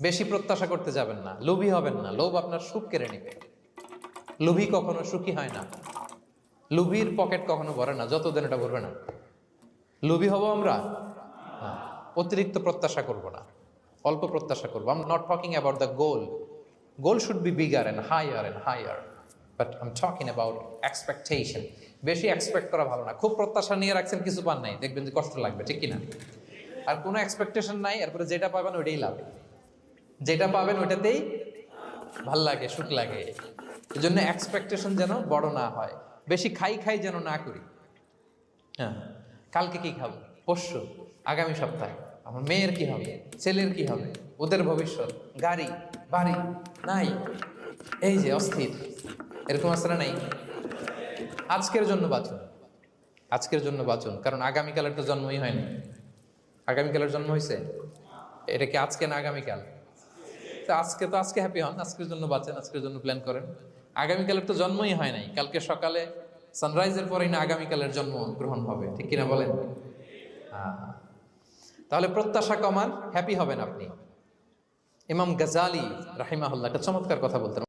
বেশি প্রত্যাশা করতে যাবেন না, লোভী হবেন না। লোভ আপনার সুখ কেড়ে নেবে। লোভী কখনো সুখী হয় না। লোভীর পকেট কখনো ভরে না, যতদিন এটা ভরবে না। লোভী হব আমরা না, অতিরিক্ত প্রত্যাশা করব না, অল্প প্রত্যাশা করবো। I am not talking about the goal. Goal should be bigger and higher, but I am talking about expectation. বেশি এক্সপেক্ট করা ভালো না। খুব প্রত্যাশা নিয়ে রাখছেন, কিছু পান নাই, দেখবেন যে কষ্ট লাগবে, ঠিক কিনা? আর কোনো এক্সপেকটেশন নাই, এরপরে যেটা পাবেন ওইটাই লাভ। যেটা পাবেন ওইটাতেই ভাল লাগে, সুখ লাগে। এই জন্য এক্সপেকটেশন যেন বড় না হয়। বেশি খাই যেন না করি। হ্যাঁ, কালকে কি খাবো, পরশু, আগামী সপ্তাহে আমার মেয়ের কি হবে, ছেলের কি হবে, ওদের ভবিষ্যৎ, গাড়ি বাড়ি নাই, এই যে অস্থির। এরকম আসলে নাই। আজকের জন্য বাঁচুন, আজকের জন্য বাঁচুন, কারণ আগামীকালের তো জন্মই হয়নি। আগামীকালের জন্ম হয়েছে, এটা কি আজকে না আগামীকাল? তো আজকে হ্যাপি হন, আজকের জন্য বাঁচেন, আজকের জন্য প্ল্যান করেন। আগামীকালের তো জন্মই হয় নাই। কালকে সকালে সানরাইজের পরেই না আগামীকালের জন্ম গ্রহণ হবে, ঠিক কিনা বলেন? তাহলে প্রত্যাশা কমান, হ্যাপি হবেন আপনি। ইমাম গাজালি রাহিমাহুল্লাহ একটা চমৎকার কথা বলতেন।